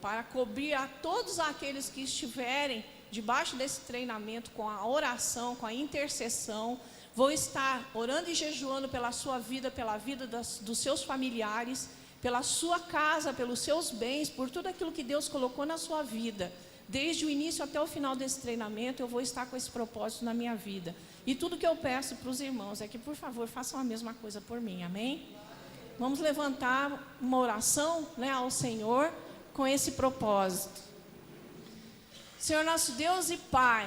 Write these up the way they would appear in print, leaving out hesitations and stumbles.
para cobrir a todos aqueles que estiverem debaixo desse treinamento, com a oração, com a intercessão. Vou estar orando e jejuando pela sua vida, pela vida dos seus familiares, pela sua casa, pelos seus bens, por tudo aquilo que Deus colocou na sua vida. Desde o início até o final desse treinamento, eu vou estar com esse propósito na minha vida. E tudo que eu peço para os irmãos é que, por favor, façam a mesma coisa por mim, amém? Vamos levantar uma oração, ao Senhor com esse propósito. Senhor nosso Deus e Pai,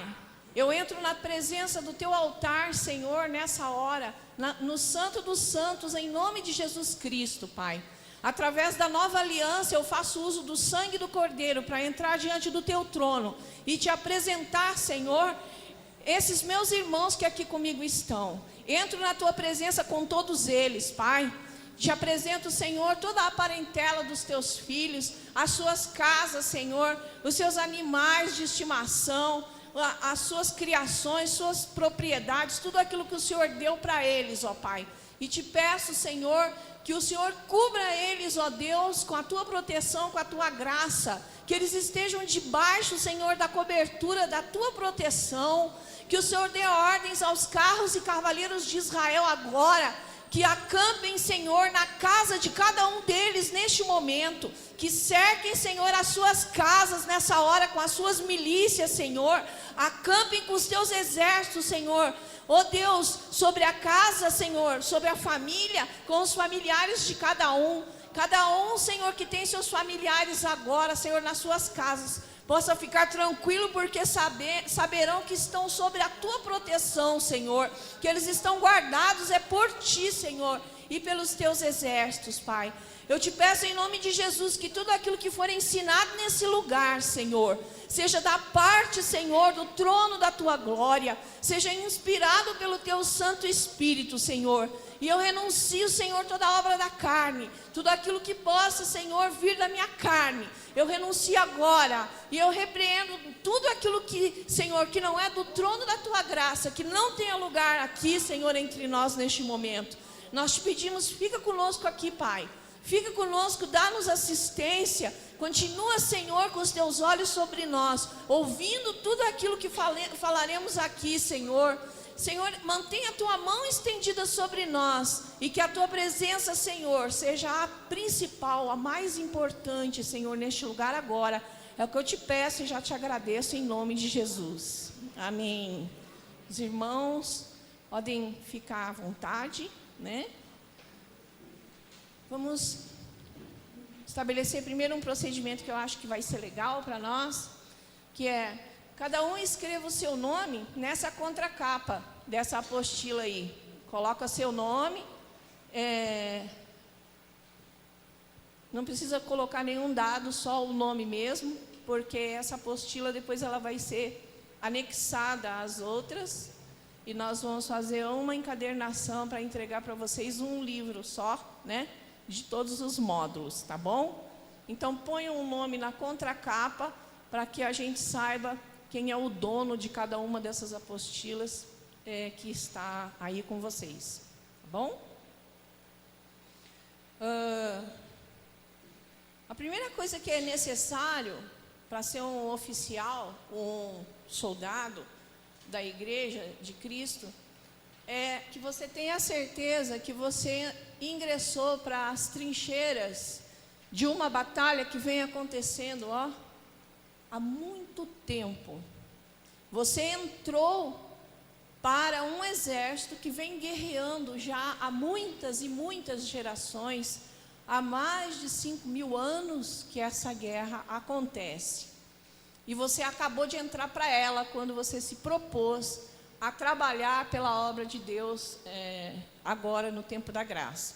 eu entro na presença do Teu altar, Senhor, nessa hora, no Santo dos Santos, em nome de Jesus Cristo, Pai. Através da nova aliança, eu faço uso do sangue do Cordeiro para entrar diante do Teu trono e Te apresentar, Senhor, esses meus irmãos que aqui comigo estão. Entro na Tua presença com todos eles, Pai. Te apresento, Senhor, toda a parentela dos Teus filhos, as suas casas, Senhor, os seus animais de estimação, as suas criações, suas propriedades, tudo aquilo que o Senhor deu para eles, ó Pai. E te peço, Senhor, que o Senhor cubra eles, ó Deus, com a Tua proteção, com a Tua graça, que eles estejam debaixo, Senhor, da cobertura da Tua proteção, que o Senhor dê ordens aos carros e cavaleiros de Israel agora, que acampem, Senhor, na casa de cada um deles neste momento, que cerquem, Senhor, as suas casas nessa hora com as suas milícias, Senhor, acampem com os Teus exércitos, Senhor, ó Deus, sobre a casa, Senhor, sobre a família, com os familiares de cada um, Senhor, que tem seus familiares agora, Senhor, nas suas casas, possa ficar tranquilo, porque saberão que estão sobre a Tua proteção, Senhor, que eles estão guardados por Ti, Senhor, e pelos Teus exércitos, Pai. Eu te peço em nome de Jesus que tudo aquilo que for ensinado nesse lugar, Senhor, seja da parte, Senhor, do trono da Tua glória, seja inspirado pelo Teu Santo Espírito, Senhor. E eu renuncio, Senhor, toda a obra da carne, tudo aquilo que possa, Senhor, vir da minha carne, eu renuncio agora, e eu repreendo tudo aquilo que, Senhor, que não é do trono da Tua graça, que não tenha lugar aqui, Senhor, entre nós neste momento. Nós te pedimos, fica conosco aqui, Pai, fica conosco, dá-nos assistência, continua, Senhor, com os Teus olhos sobre nós, ouvindo tudo aquilo que falaremos aqui, Senhor. Senhor, mantenha a Tua mão estendida sobre nós, e que a Tua presença, Senhor, seja a principal, a mais importante, Senhor, neste lugar agora. É o que eu te peço e já te agradeço em nome de Jesus. Amém. Os irmãos podem ficar à vontade, Vamos estabelecer primeiro um procedimento que eu acho que vai ser legal para nós, que é: cada um escreva o seu nome nessa contracapa dessa apostila aí. Coloca seu nome. Não precisa colocar nenhum dado, só o nome mesmo, porque essa apostila depois ela vai ser anexada às outras. E nós vamos fazer uma encadernação para entregar para vocês um livro só, de todos os módulos, tá bom? Então ponham um nome na contracapa para que a gente saiba quem é o dono de cada uma dessas apostilas que está aí com vocês, tá bom? A primeira coisa que é necessário para ser um oficial, um soldado da Igreja de Cristo, é que você tenha a certeza que você ingressou para as trincheiras de uma batalha que vem acontecendo há muito tempo. Você entrou para um exército que vem guerreando já há muitas e muitas gerações, há mais de 5.000 anos que essa guerra acontece. E você acabou de entrar para ela quando você se propôs a trabalhar pela obra de Deus agora no tempo da graça.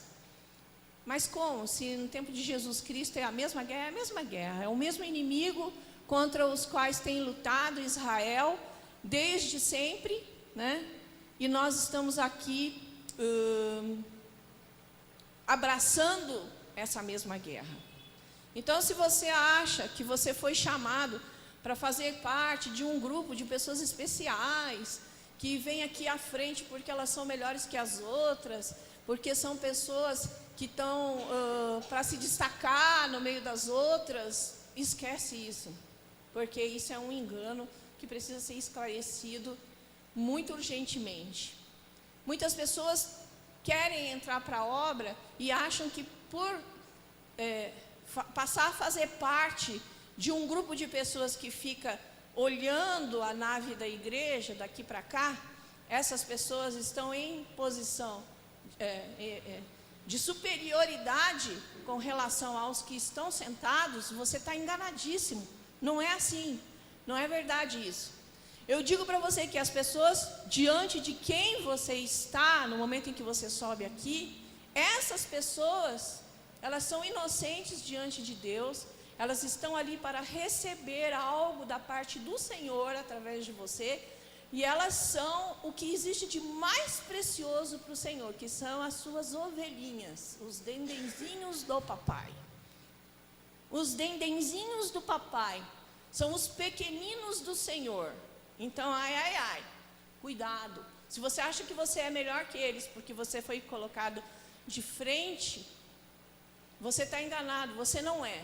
Mas como? Se no tempo de Jesus Cristo é a mesma guerra, é a mesma guerra, é o mesmo inimigo contra os quais tem lutado Israel desde sempre, E nós estamos aqui abraçando essa mesma guerra. Então, se você acha que você foi chamado para fazer parte de um grupo de pessoas especiais, que vêm aqui à frente porque elas são melhores que as outras, porque são pessoas que estão para se destacar no meio das outras, esquece isso, porque isso é um engano que precisa ser esclarecido muito urgentemente. Muitas pessoas querem entrar para a obra e acham que por passar a fazer parte de um grupo de pessoas que fica olhando a nave da igreja daqui para cá, essas pessoas estão em posição de superioridade com relação aos que estão sentados. Você está enganadíssimo. Não é assim, não é verdade isso. Eu digo para você que as pessoas, diante de quem você está, no momento em que você sobe aqui, essas pessoas, elas são inocentes diante de Deus, elas estão ali para receber algo da parte do Senhor através de você, e elas são o que existe de mais precioso para o Senhor, que são as suas ovelhinhas, os dendenzinhos do papai. Os dendenzinhos do papai são os pequeninos do Senhor. Então, cuidado. Se você acha que você é melhor que eles, porque você foi colocado de frente, você está enganado, você não é.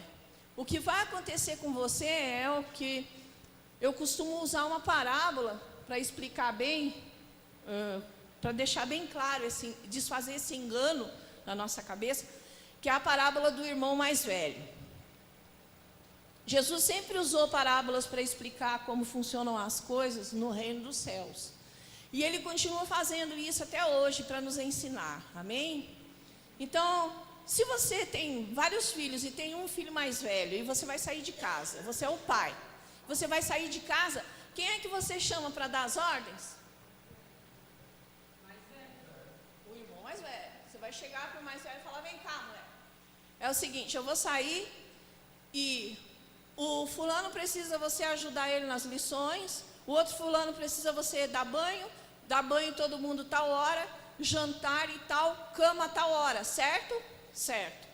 O que vai acontecer com você é o que eu costumo usar uma parábola para explicar bem, para deixar bem claro, desfazer esse engano na nossa cabeça, que é a parábola do irmão mais velho. Jesus sempre usou parábolas para explicar como funcionam as coisas no reino dos céus. E ele continua fazendo isso até hoje para nos ensinar. Amém? Então, se você tem vários filhos e tem um filho mais velho e você vai sair de casa, você é o pai, você vai sair de casa, quem é que você chama para dar as ordens? Mais velho. O irmão mais velho. Você vai chegar para o mais velho e falar: vem cá, moleque. É o seguinte, eu vou sair e o fulano precisa você ajudar ele nas lições, o outro fulano precisa você dar banho todo mundo tal hora, jantar e tal, cama tal hora, certo? Certo.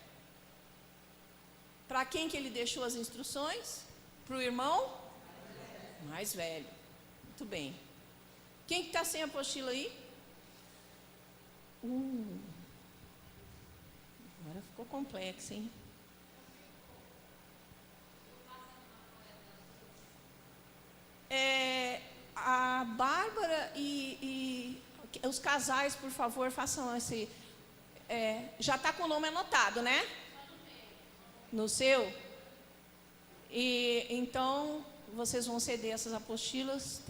Para quem que ele deixou as instruções? Para o irmão mais velho. Muito bem. Quem que está sem apostila aí? Agora ficou complexo, hein? A Bárbara e os casais, por favor, façam esse. Já está com o nome anotado, né? No seu? E então vocês vão ceder essas apostilas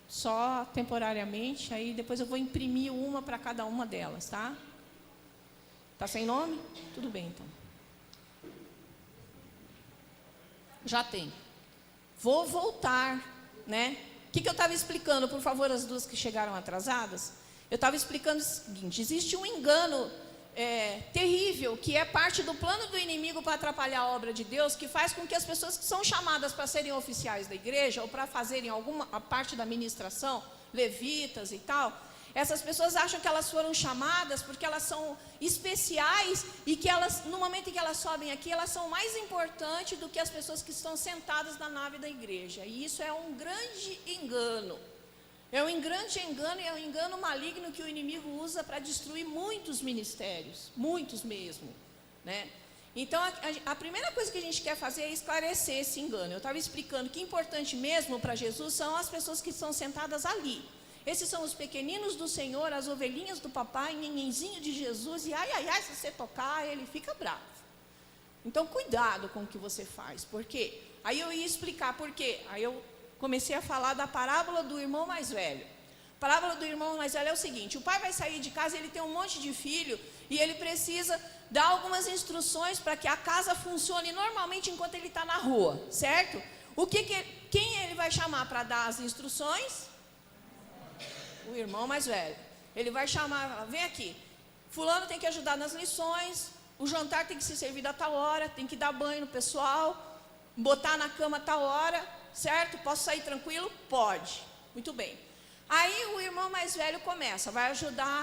só temporariamente. Aí depois eu vou imprimir uma para cada uma delas, tá? Tá sem nome? Tudo bem, então. Já tem. Vou voltar, né? O que eu estava explicando, por favor, as duas que chegaram atrasadas? Eu estava explicando o seguinte: existe um engano terrível, que é parte do plano do inimigo para atrapalhar a obra de Deus, que faz com que as pessoas que são chamadas para serem oficiais da igreja, ou para fazerem alguma parte da ministração, levitas e tal, essas pessoas acham que elas foram chamadas porque elas são especiais e que elas, no momento em que elas sobem aqui, elas são mais importantes do que as pessoas que estão sentadas na nave da igreja. E isso é um grande engano. É um grande engano e é um engano maligno que o inimigo usa para destruir muitos ministérios, muitos mesmo, né? Então, a primeira coisa que a gente quer fazer é esclarecer esse engano. Eu estava explicando que importante mesmo para Jesus são as pessoas que estão sentadas ali. Esses são os pequeninos do Senhor, as ovelhinhas do papai, nenenzinho de Jesus, e se você tocar, ele fica bravo. Então, cuidado com o que você faz, porque aí eu ia explicar por quê. Aí eu comecei a falar da parábola do irmão mais velho. A parábola do irmão mais velho é o seguinte: o pai vai sair de casa, ele tem um monte de filho, e ele precisa dar algumas instruções para que a casa funcione normalmente enquanto ele está na rua, certo? Quem ele vai chamar para dar as instruções? O irmão mais velho. Ele vai chamar: vem aqui, fulano tem que ajudar nas lições, o jantar tem que ser servido a tal hora, tem que dar banho no pessoal, botar na cama a tal hora, certo? Posso sair tranquilo? Pode. Muito bem. Aí o irmão mais velho começa, vai ajudar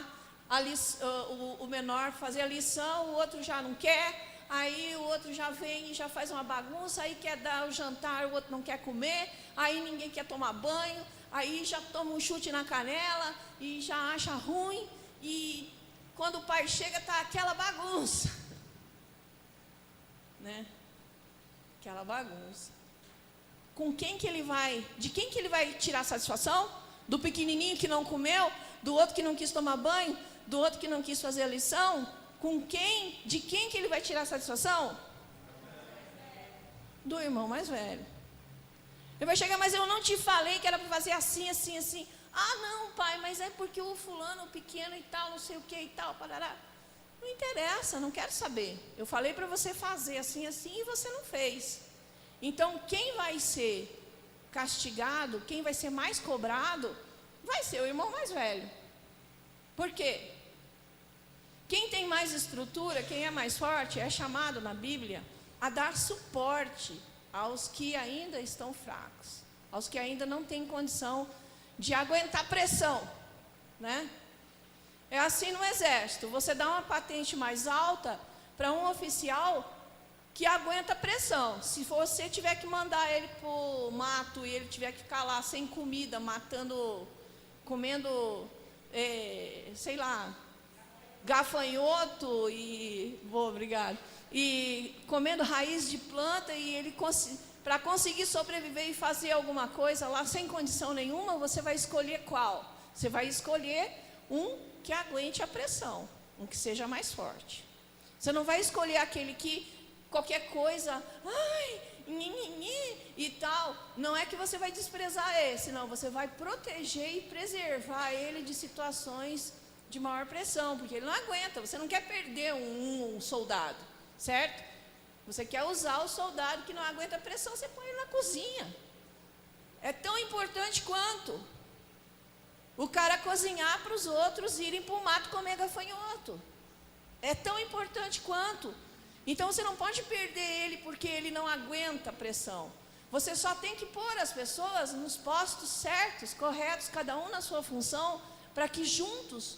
o menor a fazer a lição, o outro já não quer, aí o outro já vem e já faz uma bagunça, aí quer dar o jantar, o outro não quer comer, aí ninguém quer tomar banho, aí já toma um chute na canela e já acha ruim, e quando o pai chega está aquela bagunça, né? aquela bagunça. Com quem que ele vai, de quem que ele vai tirar satisfação? Do pequenininho que não comeu, do outro que não quis tomar banho, do outro que não quis fazer a lição? De quem que ele vai tirar satisfação? Do irmão mais velho. Ele vai chegar, mas eu não te falei que era para fazer assim, assim, assim. Ah, não, pai, mas é porque o fulano, o pequeno e tal, não sei o que e tal, parará. Não interessa, não quero saber. Eu falei para você fazer assim, assim, e você não fez. Então, quem vai ser castigado, quem vai ser mais cobrado, vai ser o irmão mais velho. Por quê? Quem tem mais estrutura, quem é mais forte, é chamado na Bíblia a dar suporte aos que ainda estão fracos, aos que ainda não têm condição de aguentar pressão, né? É assim no exército, você dá uma patente mais alta para um oficial que aguenta pressão. Se você tiver que mandar ele para o mato e ele tiver que ficar lá sem comida, comendo, sei lá, gafanhoto obrigado, e comendo raiz de planta, e ele para conseguir sobreviver e fazer alguma coisa lá sem condição nenhuma, você vai escolher qual? Você vai escolher um que aguente a pressão, um que seja mais forte. Você não vai escolher aquele que qualquer coisa, e tal. Não é que você vai desprezar esse, não, você vai proteger e preservar ele de situações de maior pressão, porque ele não aguenta. Você não quer perder um soldado, certo? Você quer usar o soldado que não aguenta pressão, você põe ele na cozinha. É tão importante quanto o cara cozinhar para os outros irem para o mato comer gafanhoto. É tão importante quanto. Então você não pode perder ele porque ele não aguenta pressão. Você só tem que pôr as pessoas nos postos certos, corretos, cada um na sua função, para que juntos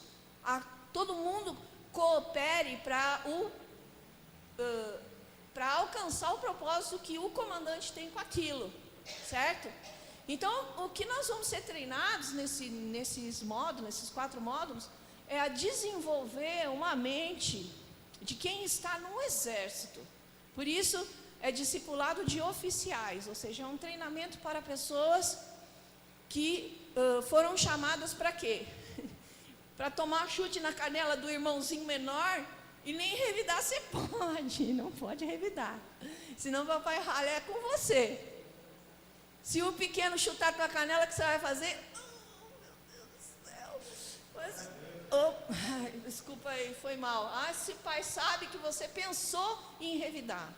todo mundo coopere para alcançar o propósito que o comandante tem com aquilo, certo? Então, o que nós vamos ser treinados nesses módulos, nesses 4 módulos, é a desenvolver uma mente de quem está no exército. Por isso, é discipulado de oficiais, ou seja, é um treinamento para pessoas que foram chamadas para quê? Para tomar chute na canela do irmãozinho menor, e nem revidar você pode, não pode revidar, senão o papai ralha é com você. Se o pequeno chutar tua canela, o que você vai fazer? Meu Deus do céu. Desculpa aí, foi mal. Se o pai sabe que você pensou em revidar.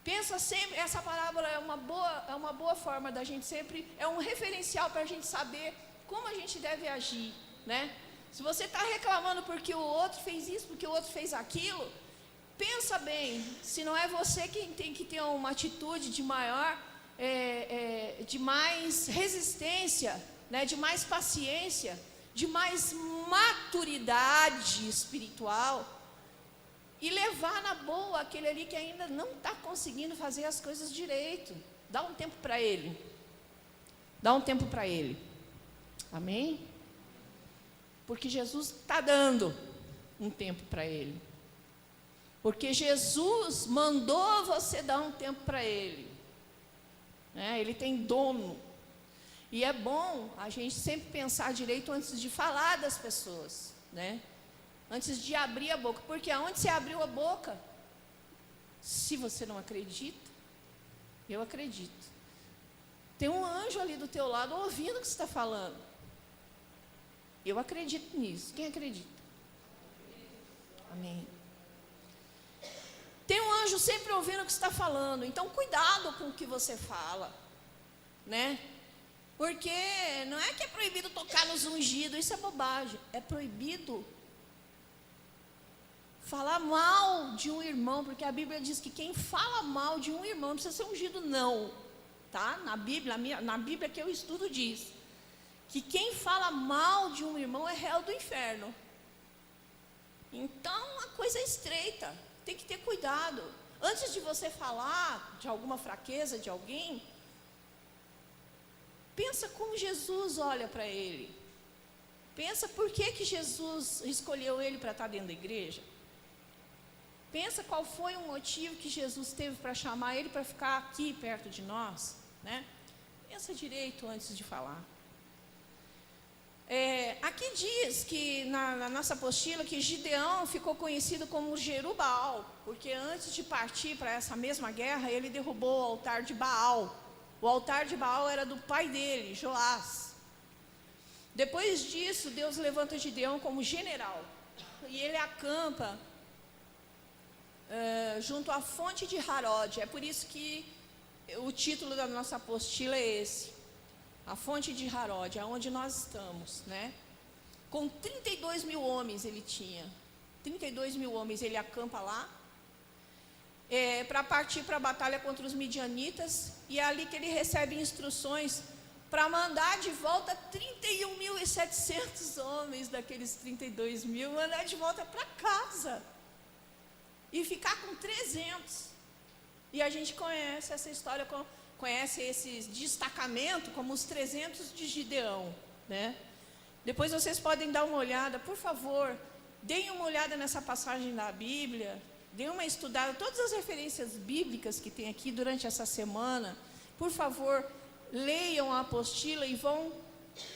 Pensa sempre, essa parábola é uma boa forma da gente sempre, é um referencial para a gente saber como a gente deve agir, né? Se você está reclamando porque o outro fez isso, porque o outro fez aquilo, pensa bem, se não é você quem tem que ter uma atitude de de mais resistência, né, de mais paciência, de mais maturidade espiritual, e levar na boa aquele ali que ainda não está conseguindo fazer as coisas direito. Dá um tempo para ele. Dá um tempo para ele. Amém? Porque Jesus está dando um tempo para ele. Porque Jesus mandou você dar um tempo para ele. Ele tem dono. E é bom a gente sempre pensar direito antes de falar das pessoas, né? Antes de abrir a boca. Porque aonde você abriu a boca, se você não acredita, eu acredito. Tem um anjo ali do teu lado ouvindo o que você está falando. Eu acredito nisso. Quem acredita? Amém. Tem um anjo sempre ouvindo o que você está falando. Então, cuidado com o que você fala, né? Porque não é que é proibido tocar nos ungidos. Isso é bobagem. É proibido falar mal de um irmão, porque a Bíblia diz que quem fala mal de um irmão não precisa ser ungido, não. Tá? Na Bíblia que eu estudo diz que quem fala mal de um irmão é réu do inferno. Então, a coisa é estreita. Tem que ter cuidado. Antes de você falar de alguma fraqueza de alguém, pensa como Jesus olha para ele. Pensa por que Jesus escolheu ele para estar dentro da igreja. Pensa qual foi o motivo que Jesus teve para chamar ele para ficar aqui perto de nós, né? Pensa direito antes de falar. Aqui diz que na nossa apostila que Gideão ficou conhecido como Jerubbaal, porque antes de partir para essa mesma guerra, ele derrubou o altar de Baal. O altar de Baal era do pai dele, Joás. Depois disso, Deus levanta Gideão como general, e ele acampa junto à fonte de Harod. É por isso que o título da nossa apostila é esse, a fonte de Harod, aonde nós estamos, né? Com 32 mil homens ele tinha, 32 mil homens ele acampa lá, para partir para a batalha contra os midianitas, e é ali que ele recebe instruções para mandar de volta 31.700 homens daqueles 32 mil, mandar de volta para casa, e ficar com 300, e a gente conhece essa história, conhece esse destacamento como os 300 de Gideão, né? Depois vocês podem dar uma olhada, por favor, deem uma olhada nessa passagem da Bíblia, deem uma estudada, todas as referências bíblicas que tem aqui durante essa semana, por favor, leiam a apostila e vão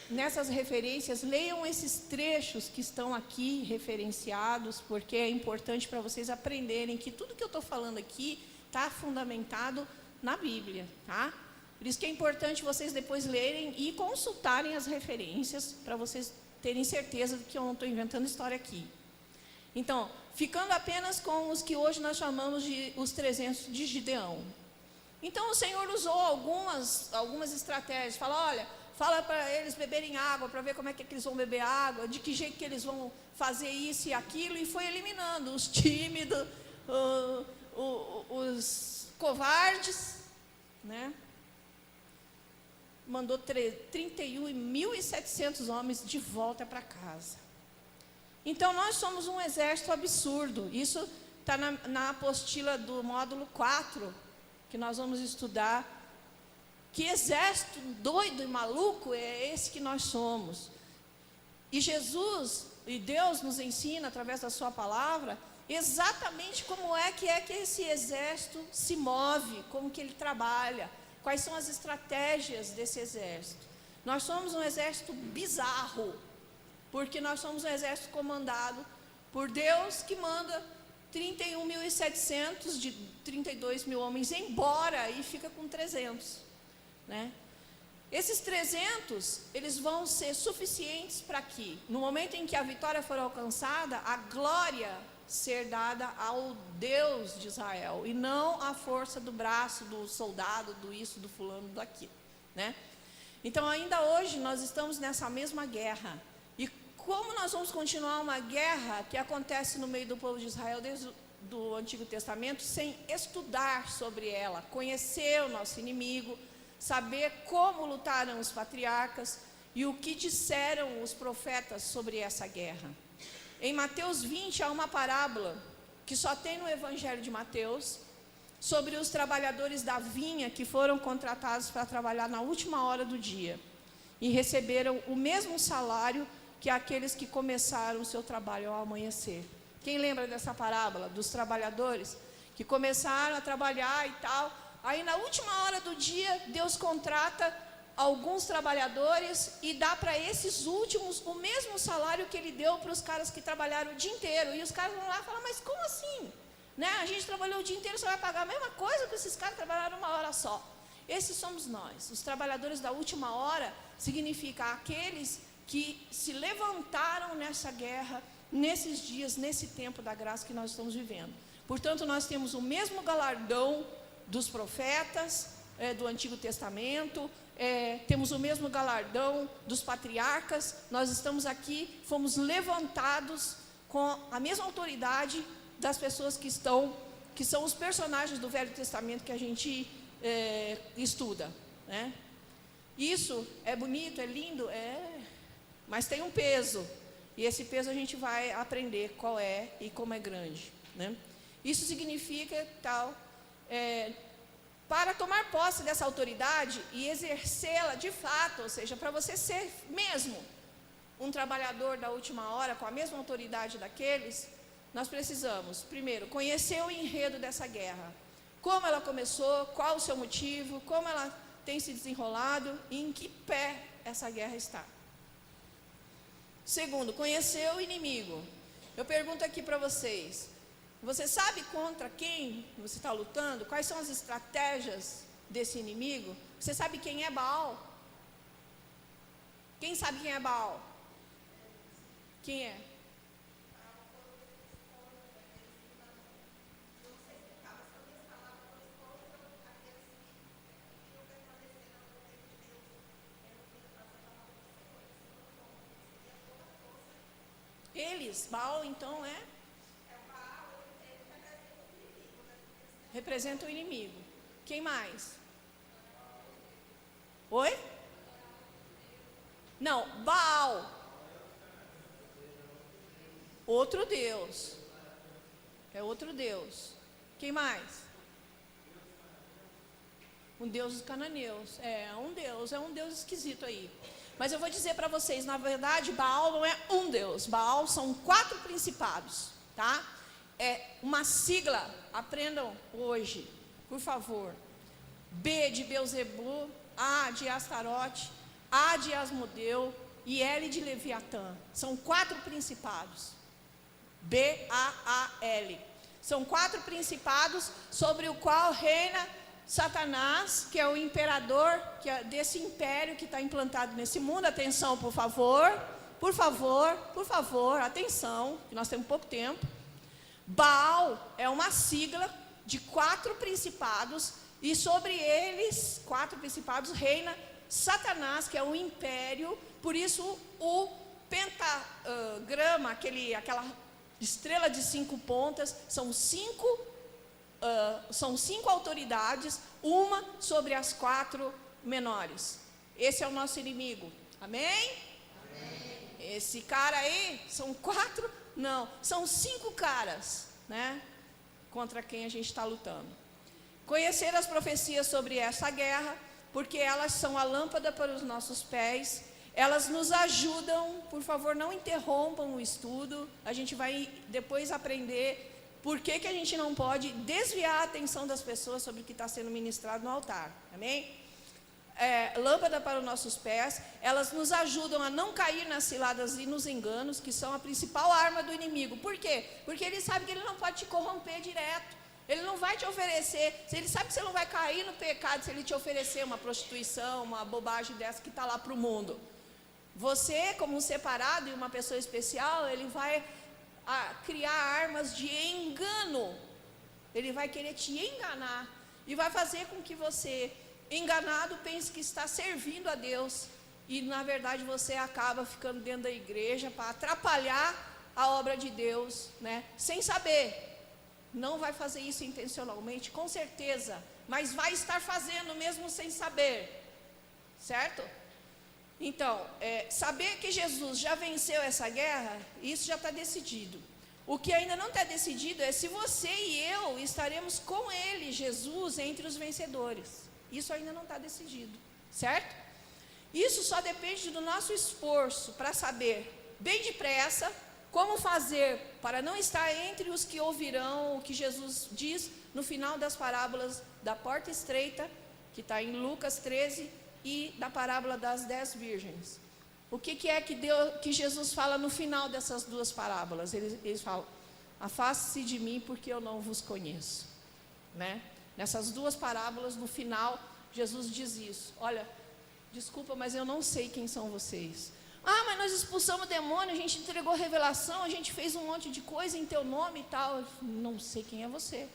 nessas referências, leiam esses trechos que estão aqui referenciados, porque é importante para vocês aprenderem que tudo que eu estou falando aqui está fundamentado na Bíblia, tá? Por isso que é importante vocês depois lerem e consultarem as referências, para vocês terem certeza de que eu não estou inventando história aqui. Então, ficando apenas com os que hoje nós chamamos de os 300 de Gideão. Então, o Senhor usou algumas estratégias. Fala para eles beberem água, para ver como é que eles vão beber água, de que jeito que eles vão fazer isso e aquilo, e foi eliminando os tímidos, os covardes, né? Mandou 31.700 homens de volta para casa. Então, nós somos um exército absurdo. Isso está na apostila do módulo 4, que nós vamos estudar. Que exército doido e maluco é esse que nós somos? E Jesus e Deus nos ensina, através da sua palavra, exatamente como é que esse exército se move, como que ele trabalha, quais são as estratégias desse exército. Nós somos um exército bizarro, porque nós somos um exército comandado por Deus, que manda 31.700 de 32 mil homens embora e fica com 300, né? Esses 300, eles vão ser suficientes para que, no momento em que a vitória for alcançada, a glória ser dada ao Deus de Israel, e não à força do braço do soldado, do isso, do fulano, daquilo, né? Então, ainda hoje, nós estamos nessa mesma guerra. E como nós vamos continuar uma guerra que acontece no meio do povo de Israel desde o Antigo Testamento, sem estudar sobre ela, conhecer o nosso inimigo, saber como lutaram os patriarcas e o que disseram os profetas sobre essa guerra? Em Mateus 20 há uma parábola que só tem no Evangelho de Mateus, sobre os trabalhadores da vinha que foram contratados para trabalhar na última hora do dia e receberam o mesmo salário que aqueles que começaram o seu trabalho ao amanhecer. Quem lembra dessa parábola dos trabalhadores que começaram a trabalhar e tal? Aí na última hora do dia, Deus contrata alguns trabalhadores e dá para esses últimos o mesmo salário que ele deu para os caras que trabalharam o dia inteiro. E os caras vão lá e falam, mas como assim? Né? A gente trabalhou o dia inteiro, você vai pagar a mesma coisa que esses caras trabalharam uma hora só. Esses somos nós. Os trabalhadores da última hora significa aqueles que se levantaram nessa guerra, nesses dias, nesse tempo da graça que nós estamos vivendo. Portanto, nós temos o mesmo galardão dos profetas, do Antigo Testamento, temos o mesmo galardão dos patriarcas. Nós estamos aqui, fomos levantados com a mesma autoridade das pessoas que são os personagens do Velho Testamento que a gente estuda, né? Isso é bonito, é lindo, mas tem um peso, e esse peso a gente vai aprender qual é e como é grande, né? Isso significa para tomar posse dessa autoridade e exercê-la de fato, ou seja, para você ser mesmo um trabalhador da última hora, com a mesma autoridade daqueles, nós precisamos, primeiro, conhecer o enredo dessa guerra. Como ela começou, qual o seu motivo, como ela tem se desenrolado e em que pé essa guerra está. Segundo, conhecer o inimigo. Eu pergunto aqui para vocês, você sabe contra quem você está lutando? Quais são as estratégias desse inimigo? Você sabe quem é Baal? Quem sabe quem é Baal? Quem é? Eles, Baal então representa o inimigo. Quem mais? Oi? Não, Baal. Outro Deus. É outro Deus. Quem mais? Um Deus dos cananeus. É um Deus esquisito aí. Mas eu vou dizer para vocês, na verdade, Baal não é um Deus. Baal são 4 principados, tá? É uma sigla, aprendam hoje, por favor. B de Beuzebu, A de Astarote, A de Asmodeu e L de Leviatã. São 4 principados. B-A-A-L. São 4 principados sobre o qual reina Satanás, que é o imperador desse império que está implantado nesse mundo. Atenção, por favor, atenção, que nós temos pouco tempo. Baal é uma sigla de 4 principados, e sobre eles, 4 principados, reina Satanás, que é o império. Por isso o pentagrama, aquela estrela de 5 pontas, são 5 autoridades, uma sobre as 4 menores. Esse é o nosso inimigo. Amém? Amém. Esse cara aí, são 5 caras, né? Contra quem a gente está lutando. Conhecer as profecias sobre essa guerra, porque elas são a lâmpada para os nossos pés. Elas nos ajudam, por favor, não interrompam o estudo. A gente vai depois aprender por que a gente não pode desviar a atenção das pessoas sobre o que está sendo ministrado no altar. Amém? Lâmpada para os nossos pés. Elas nos ajudam a não cair nas ciladas e nos enganos, que são a principal arma do inimigo. Por quê? Porque ele sabe que ele não pode te corromper direto. Ele não vai te oferecer, ele sabe que você não vai cair no pecado se ele te oferecer uma prostituição, uma bobagem dessa que está lá para o mundo. Você, como um separado e uma pessoa especial, ele vai criar armas de engano. Ele vai querer te enganar e vai fazer com que você, enganado, pense que está servindo a Deus, e na verdade você acaba ficando dentro da igreja para atrapalhar a obra de Deus, né? Sem saber. Não vai fazer isso intencionalmente, com certeza, mas vai estar fazendo mesmo sem saber, certo? Então, saber que Jesus já venceu essa guerra, isso já está decidido. O que ainda não está decidido é se você e eu estaremos com Ele, Jesus, entre os vencedores. Isso ainda não está decidido, certo? Isso só depende do nosso esforço para saber bem depressa como fazer para não estar entre os que ouvirão o que Jesus diz no final das parábolas da porta estreita, que está em Lucas 13, e da parábola das 10 virgens. O que é que Jesus fala no final dessas 2 parábolas? Eles falam: afaste-se de mim porque eu não vos conheço, né? Nessas 2 parábolas, no final, Jesus diz isso: olha, desculpa, mas eu não sei quem são vocês. Ah, mas nós expulsamos o demônio, a gente entregou revelação, a gente fez um monte de coisa em teu nome e tal. Não sei quem é você.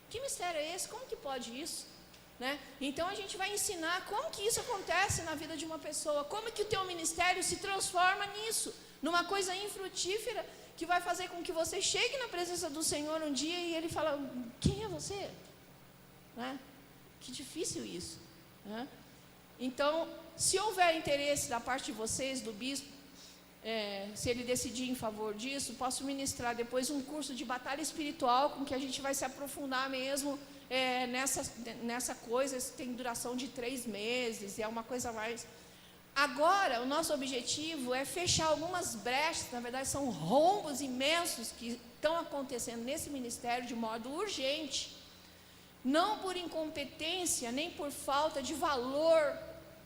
Que mistério é esse? Como que pode isso? Né? Então a gente vai ensinar como que isso acontece na vida de uma pessoa, como que o teu ministério se transforma nisso, numa coisa infrutífera, que vai fazer com que você chegue na presença do Senhor um dia e Ele fala: quem é você? Né? Que difícil isso, né? Então, se houver interesse da parte de vocês, do bispo, se ele decidir em favor disso, posso ministrar depois um curso de batalha espiritual, com que a gente vai se aprofundar mesmo nessa coisa. Tem duração de 3 meses, é uma coisa mais Agora, o nosso objetivo é fechar algumas brechas, na verdade são rombos imensos que estão acontecendo nesse ministério de modo urgente, não por incompetência, nem por falta de valor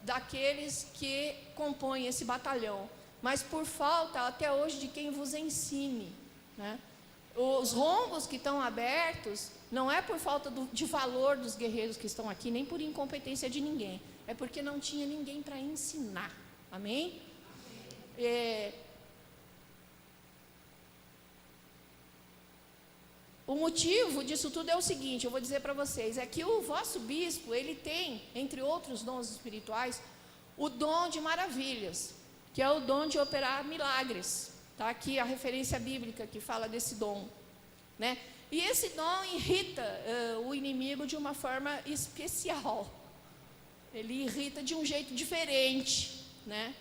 daqueles que compõem esse batalhão, mas por falta até hoje de quem vos ensine, né? Os rombos que estão abertos não é por falta de valor dos guerreiros que estão aqui, nem por incompetência de ninguém, é porque não tinha ninguém para ensinar. Amém? O motivo disso tudo é o seguinte, eu vou dizer para vocês, é que o vosso bispo, ele tem, entre outros dons espirituais, o dom de maravilhas, que é o dom de operar milagres. Está aqui a referência bíblica que fala desse dom, né? E esse dom irrita o inimigo de uma forma especial. Ele irrita de um jeito diferente, né?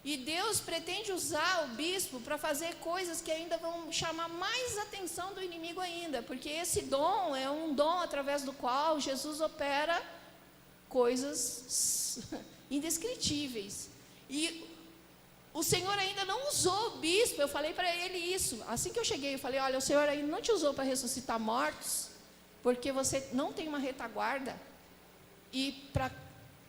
E Deus pretende usar o bispo para fazer coisas que ainda vão chamar mais atenção do inimigo ainda, porque esse dom é um dom através do qual Jesus opera coisas indescritíveis. E o Senhor ainda não usou o bispo, eu falei para ele isso, assim que eu cheguei, eu falei, olha, o Senhor ainda não te usou para ressuscitar mortos, porque você não tem uma retaguarda, e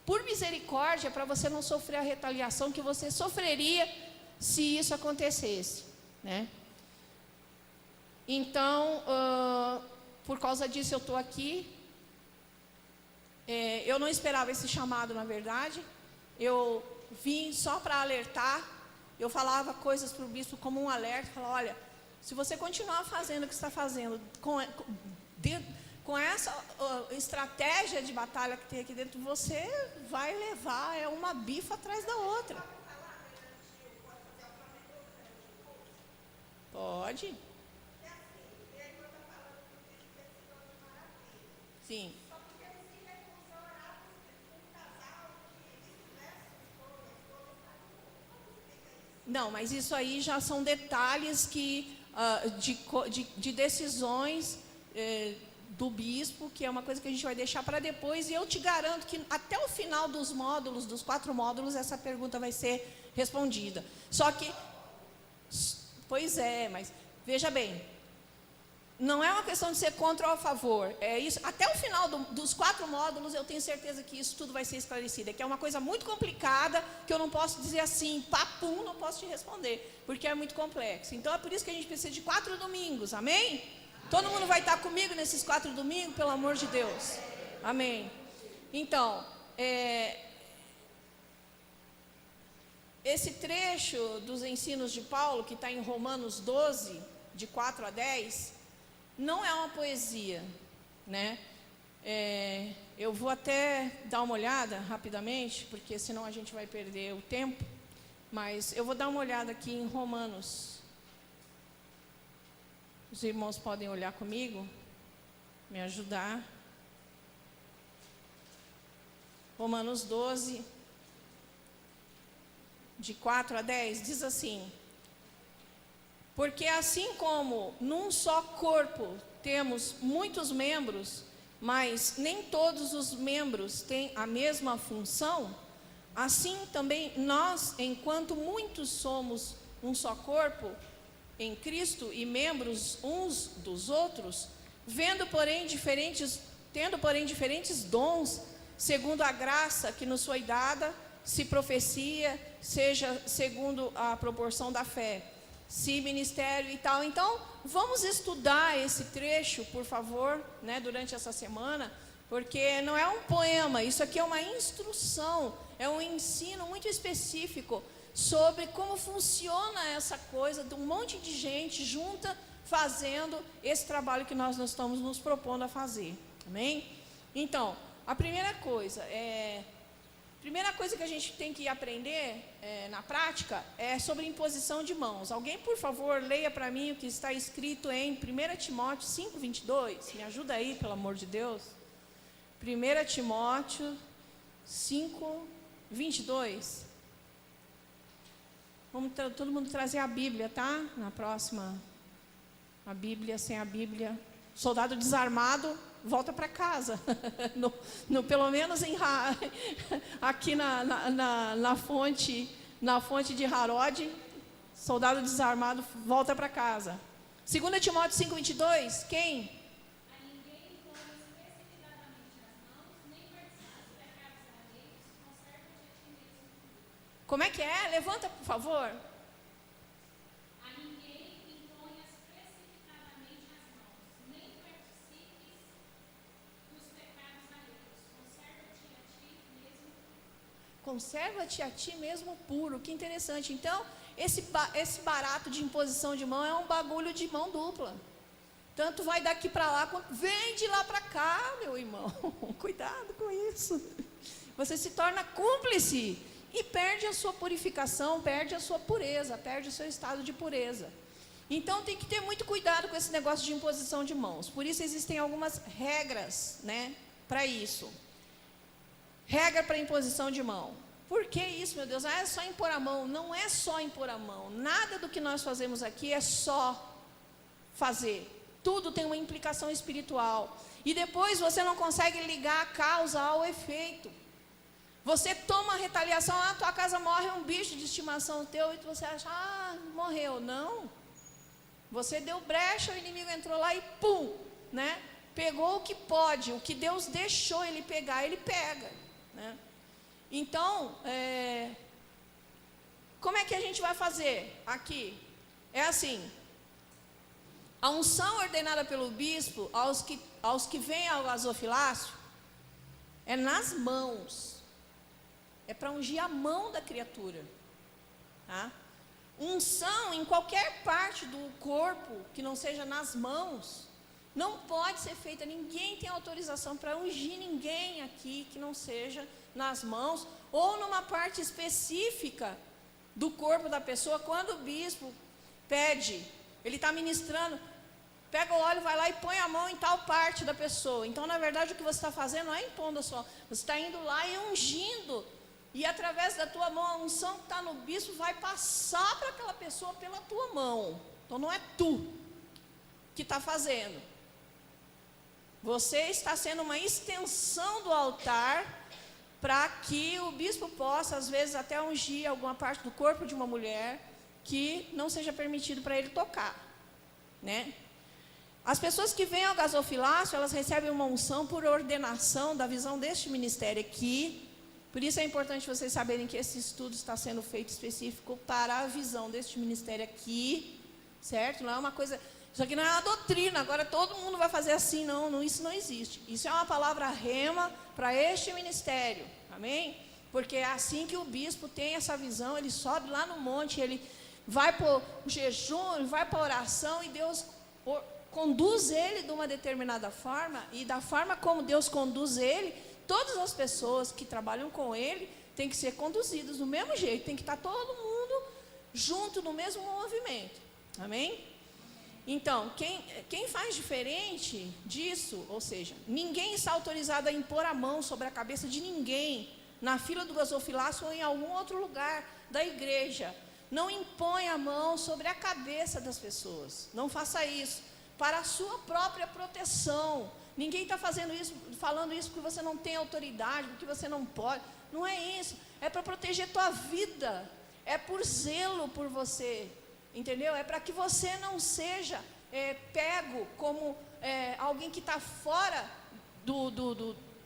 por misericórdia, para você não sofrer a retaliação que você sofreria se isso acontecesse, né? Então, por causa disso eu estou aqui. Eu não esperava esse chamado, na verdade. Eu vim só para alertar. Eu falava coisas para o bispo como um alerta. Falava, olha, se você continuar fazendo o que está fazendo, com essa estratégia de batalha que tem aqui dentro, você vai levar uma bifa atrás da outra. Pode? Sim. Não, mas isso aí já são detalhes de decisões do bispo, que é uma coisa que a gente vai deixar para depois, e eu te garanto que até o final dos 4 módulos, essa pergunta vai ser respondida. Só que, pois é, mas veja bem, não é uma questão de ser contra ou a favor, é isso. Até o final dos 4 módulos, eu tenho certeza que isso tudo vai ser esclarecido, que é uma coisa muito complicada, que eu não posso dizer assim, papum, não posso te responder, porque é muito complexo. Então, é por isso que a gente precisa de 4 domingos, amém? Todo mundo vai estar comigo nesses 4 domingos, pelo amor de Deus. Amém. Então, esse trecho dos ensinos de Paulo, que está em Romanos 12, de 4 a 10, não é uma poesia, né? Eu vou até dar uma olhada rapidamente, porque senão a gente vai perder o tempo, mas eu vou dar uma olhada aqui em Romanos. Os irmãos podem olhar comigo, me ajudar. Romanos 12, de 4 a 10, diz assim: porque assim como num só corpo temos muitos membros, mas nem todos os membros têm a mesma função, assim também nós, enquanto muitos somos um só corpo em Cristo e membros uns dos outros, tendo porém diferentes dons, segundo a graça que nos foi dada, se profecia, seja segundo a proporção da fé, se ministério e tal. Então, vamos estudar esse trecho, por favor, né, durante essa semana, porque não é um poema, isso aqui é uma instrução, é um ensino muito específico sobre como funciona essa coisa de um monte de gente junta fazendo esse trabalho que nós estamos nos propondo a fazer. Amém? Então, a primeira coisa que a gente tem que aprender na prática é sobre imposição de mãos. Alguém, por favor, leia para mim o que está escrito em 1 Timóteo 5:22. Me ajuda aí, pelo amor de Deus. 1 Timóteo 5:22. Vamos todo mundo trazer a Bíblia, tá? Na próxima, a Bíblia, sem a Bíblia. Soldado desarmado volta para casa. Pelo menos aqui na fonte de Harod, soldado desarmado, volta para casa. 2 Timóteo 5:22, quem? Como é que é? Levanta, por favor. A ninguém imponhas precipitadamente as mãos, nem participes dos pecados alheios. Conserva-te a ti mesmo puro. Que interessante. Então, esse barato de imposição de mão é um bagulho de mão dupla. Tanto vai daqui para lá, quanto vem de lá para cá, meu irmão. Cuidado com isso. Você se torna cúmplice e perde a sua purificação, perde a sua pureza, perde o seu estado de pureza. Então tem que ter muito cuidado com esse negócio de imposição de mãos. Por isso existem algumas regras, né, para isso. Regra para imposição de mão. Por que isso, meu Deus? É só impor a mão. Não é só impor a mão. Nada do que nós fazemos aqui é só fazer. Tudo tem uma implicação espiritual. E depois você não consegue ligar a causa ao efeito. Você toma a retaliação, tua casa morre um bicho de estimação teu, e você acha, morreu. Não. Você deu brecha, o inimigo entrou lá e pum, né? Pegou o que pode, o que Deus deixou ele pegar, ele pega, né? Então, como é que a gente vai fazer aqui? É assim, a unção ordenada pelo bispo aos que vêm ao gasofilácio é nas mãos. É para ungir a mão da criatura. Tá? Unção em qualquer parte do corpo que não seja nas mãos, não pode ser feita. Ninguém tem autorização para ungir ninguém aqui que não seja nas mãos, ou numa parte específica do corpo da pessoa. Quando o bispo pede, ele está ministrando, pega o óleo, vai lá e põe a mão em tal parte da pessoa. Então, na verdade, o que você está fazendo não é impondo só, você está indo lá e ungindo. E através da tua mão, a unção que está no bispo vai passar para aquela pessoa pela tua mão. Então não é tu que está fazendo. Você está sendo uma extensão do altar para que o bispo possa, às vezes, até ungir alguma parte do corpo de uma mulher que não seja permitido para ele tocar, né? As pessoas que vêm ao gasofilácio, elas recebem uma unção por ordenação da visão deste ministério aqui. Por isso é importante vocês saberem que esse estudo está sendo feito específico para a visão deste ministério aqui, certo? Não é uma coisa, isso aqui não é uma doutrina, agora todo mundo vai fazer assim, não, isso não existe. Isso é uma palavra rema para este ministério, amém? Porque é assim que o bispo tem essa visão, ele sobe lá no monte, ele vai para o jejum, ele vai para a oração e Deus conduz ele de uma determinada forma, e da forma como Deus conduz ele, todas as pessoas que trabalham com ele têm que ser conduzidas do mesmo jeito, tem que estar todo mundo junto no mesmo movimento, amém? Então, quem faz diferente disso, ou seja, ninguém está autorizado a impor a mão sobre a cabeça de ninguém, na fila do gasofilácio ou em algum outro lugar da igreja. Não impõe a mão sobre a cabeça das pessoas, não faça isso, para a sua própria proteção. Ninguém está falando isso porque você não tem autoridade, porque você não pode. Não é isso. É para proteger tua vida. É por zelo por você. Entendeu? É para que você não seja pego como alguém que está fora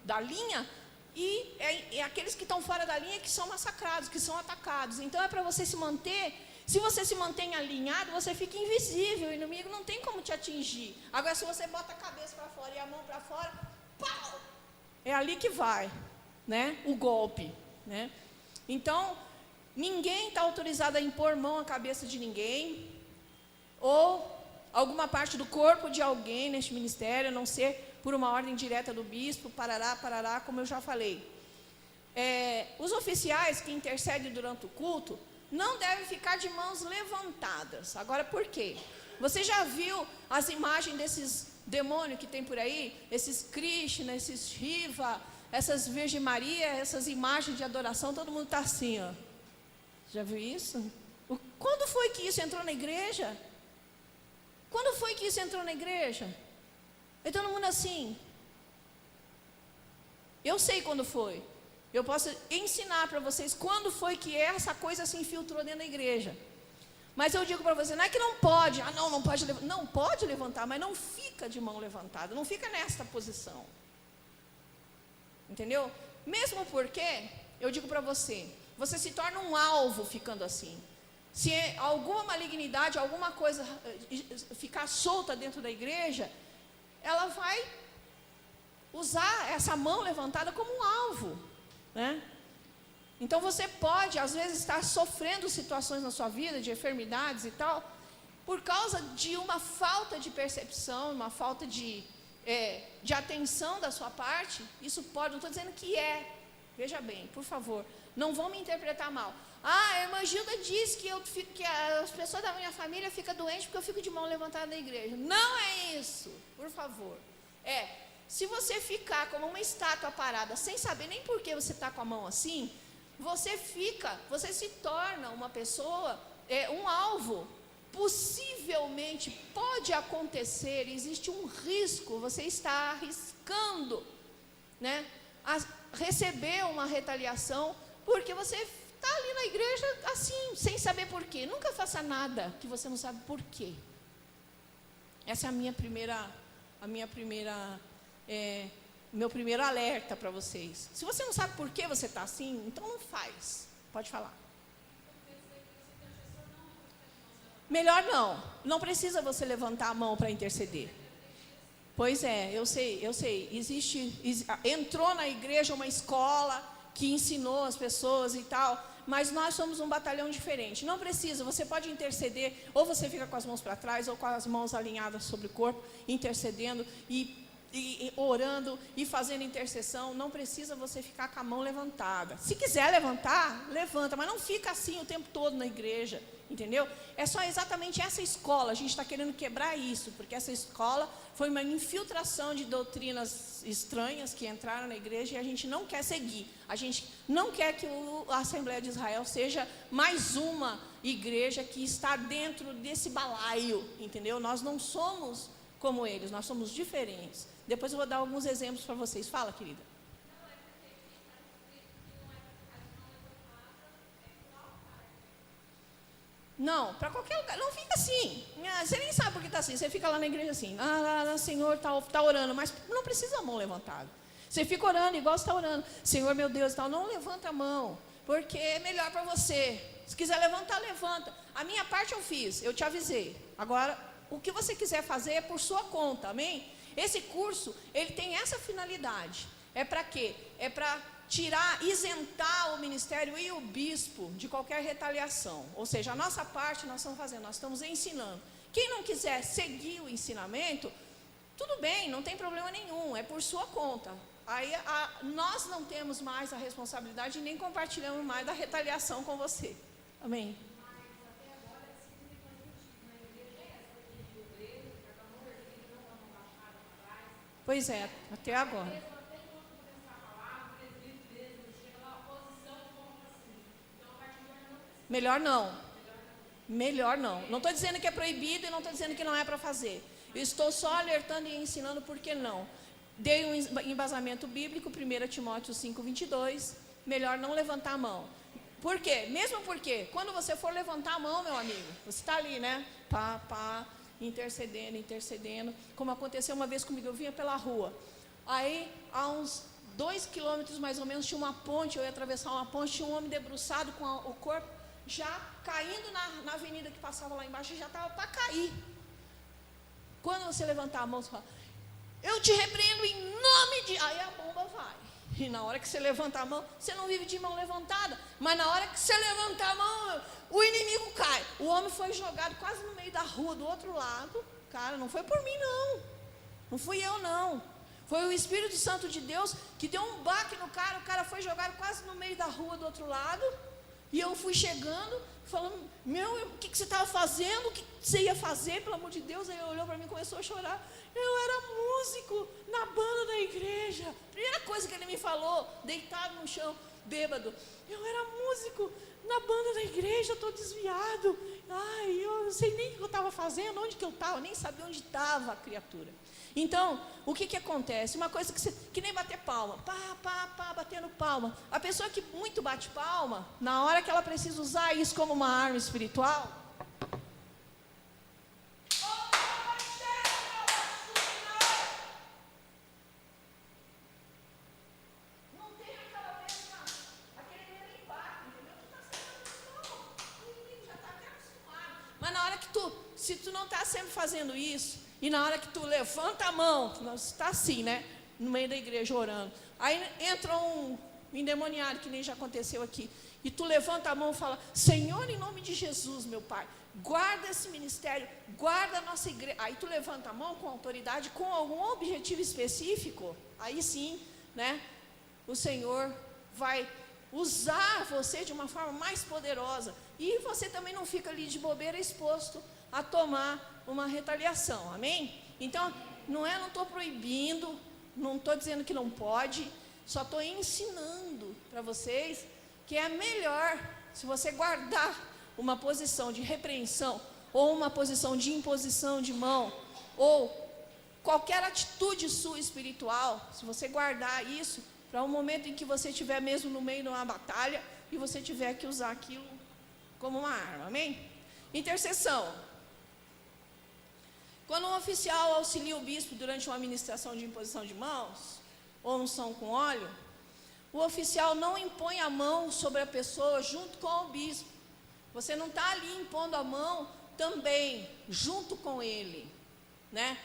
da linha. E aqueles que estão fora da linha que são massacrados, que são atacados. Então é para você se manter. Se você se mantém alinhado, você fica invisível, o inimigo não tem como te atingir. Agora, se você bota a cabeça para fora e a mão para fora, pau! É ali que vai, né? O golpe, né? Então, ninguém está autorizado a impor mão à cabeça de ninguém, ou alguma parte do corpo de alguém neste ministério, a não ser por uma ordem direta do bispo, parará, como eu já falei. Os oficiais que intercedem durante o culto não devem ficar de mãos levantadas. Agora, por quê? Você já viu as imagens desses demônios que tem por aí? Esses Krishna, esses Shiva, essas Virgem Maria, essas imagens de adoração, todo mundo está assim, ó. Já viu isso? Quando foi que isso entrou na igreja? Quando foi que isso entrou na igreja? E todo mundo assim, Eu sei quando foi. Eu posso ensinar para vocês quando foi que essa coisa se infiltrou dentro da igreja. Mas eu digo para você, não é que não pode, não pode levantar. Não, pode levantar, mas não fica de mão levantada, não fica nesta posição. Entendeu? Mesmo porque, eu digo para você, você se torna um alvo ficando assim. Se alguma malignidade, alguma coisa ficar solta dentro da igreja, ela vai usar essa mão levantada como um alvo, né? Então você pode, às vezes, estar sofrendo situações na sua vida, de enfermidades e tal, por causa de uma falta de percepção, uma falta de atenção da sua parte. Isso pode, não estou dizendo que veja bem, por favor, não vão me interpretar mal. A irmã Gilda diz que as pessoas da minha família ficam doentes porque eu fico de mão levantada na igreja. Não é isso, por favor. Se você ficar como uma estátua parada, sem saber nem por que você está com a mão assim, você se torna uma pessoa, um alvo. Possivelmente pode acontecer, existe um risco, você está arriscando, né, a receber uma retaliação, porque você está ali na igreja assim, sem saber por quê. Nunca faça nada que você não sabe por quê. Essa é meu primeiro alerta para vocês. Se você não sabe por que você está assim, então não faz. Pode falar. Melhor não. Não precisa você levantar a mão para interceder. Pois é, eu sei. Entrou na igreja uma escola que ensinou as pessoas e tal, mas nós somos um batalhão diferente. Não precisa, você pode interceder, ou você fica com as mãos para trás, ou com as mãos alinhadas sobre o corpo, intercedendo e orando e fazendo intercessão. Não precisa você ficar com a mão levantada. Se quiser levantar, levanta, mas não fica assim o tempo todo na igreja, entendeu? É só exatamente essa escola, a gente está querendo quebrar isso, porque essa escola foi uma infiltração de doutrinas estranhas que entraram na igreja e a gente não quer seguir. A gente não quer que a Assembleia de Israel seja mais uma igreja que está dentro desse balaio, entendeu? Nós não somos como eles, nós somos diferentes. Depois eu vou dar alguns exemplos para vocês. Fala, querida. Não, para qualquer lugar. Não fica assim. Você nem sabe por que está assim. Você fica lá na igreja assim. Senhor, está orando. Mas não precisa a mão levantada. Você fica orando igual você está orando. Senhor, meu Deus, tal. Não levanta a mão, porque é melhor para você. Se quiser levantar, levanta. A minha parte eu fiz. Eu te avisei. Agora, o que você quiser fazer é por sua conta. Amém? Esse curso, ele tem essa finalidade. É para quê? É para isentar o ministério e o bispo de qualquer retaliação. Ou seja, a nossa parte nós estamos fazendo, nós estamos ensinando. Quem não quiser seguir o ensinamento, tudo bem, não tem problema nenhum, é por sua conta. Aí nós não temos mais a responsabilidade e nem compartilhamos mais da retaliação com você. Amém? Pois é, até agora. Melhor não. Melhor não. Não estou dizendo que é proibido e não estou dizendo que não é para fazer. Eu estou só alertando e ensinando por que não. Dei um embasamento bíblico, 1 Timóteo 5:22. Melhor não levantar a mão. Por quê? Mesmo porque, quando você for levantar a mão, meu amigo, você está ali, né? Intercedendo. Como aconteceu uma vez comigo, eu vinha pela rua. Aí, há uns 2 quilômetros mais ou menos, tinha uma ponte, eu ia atravessar uma ponte, tinha um homem debruçado com o corpo já caindo na avenida que passava lá embaixo, e já estava para cair. Quando você levantar a mão, você fala, eu te repreendo em nome de... Aí a bomba vai. E na hora que você levanta a mão, você não vive de mão levantada, mas na hora que você levanta a mão, o inimigo cai. O homem foi jogado quase no meio da rua, do outro lado. Cara, não foi por mim não. Não fui eu não. Foi o Espírito Santo de Deus que deu um baque no cara. O cara foi jogado quase no meio da rua do outro lado. E eu fui chegando, falando, o que você estava fazendo? O que você ia fazer, pelo amor de Deus? Aí ele olhou para mim e começou a chorar. Eu era músico na banda da igreja. Primeira coisa que ele me falou, deitado no chão, bêbado. Eu era músico na banda da igreja, eu estou desviado. Ai, eu não sei nem o que eu estava fazendo, onde que eu estava, nem sabia onde estava a criatura. Então, o que acontece? Uma coisa que nem bater palma, batendo palma. A pessoa que muito bate palma, na hora que ela precisa usar isso como uma arma espiritual, não tem aquela mesma, aquele mesmo impacto, entendeu? Tu está sendo o inimigo já está até acostumado. Mas na hora que se tu não está sempre fazendo isso, e na hora que tu levanta a mão, nós está assim, né? No meio da igreja orando. Aí entra um endemoniado, que nem já aconteceu aqui. E tu levanta a mão e fala: Senhor, em nome de Jesus, meu Pai, guarda esse ministério, guarda a nossa igreja. Aí tu levanta a mão com autoridade, com algum objetivo específico. Aí sim, né? O Senhor vai usar você de uma forma mais poderosa. E você também não fica ali de bobeira exposto a tomar uma retaliação, amém? Então, não estou proibindo, não estou dizendo que não pode, só estou ensinando para vocês que é melhor, se você guardar uma posição de repreensão, ou uma posição de imposição de mão, ou qualquer atitude sua espiritual, se você guardar isso, para um momento em que você estiver mesmo no meio de uma batalha, e você tiver que usar aquilo como uma arma, amém? Intercessão. Quando um oficial auxilia o bispo durante uma ministração de imposição de mãos, ou unção com óleo, o oficial não impõe a mão sobre a pessoa junto com o bispo. Você não está ali impondo a mão também, junto com ele, né?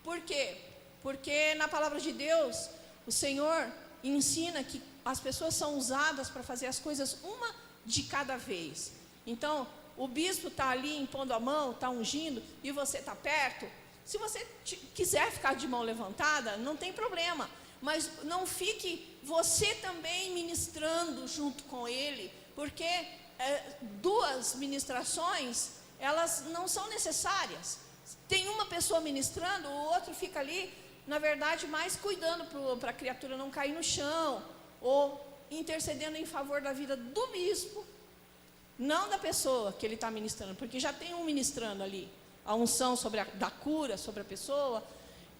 Por quê? Porque na palavra de Deus, o Senhor ensina que as pessoas são usadas para fazer as coisas uma de cada vez. Então, o bispo está ali impondo a mão, está ungindo, e você está perto. Se você quiser ficar de mão levantada, não tem problema. Mas não fique você também ministrando junto com ele, porque duas ministrações, elas não são necessárias. Tem uma pessoa ministrando, o outro fica ali, na verdade, mais cuidando para a criatura não cair no chão, ou intercedendo em favor da vida do bispo, não da pessoa que ele está ministrando, porque já tem um ministrando ali, a unção da cura sobre a pessoa,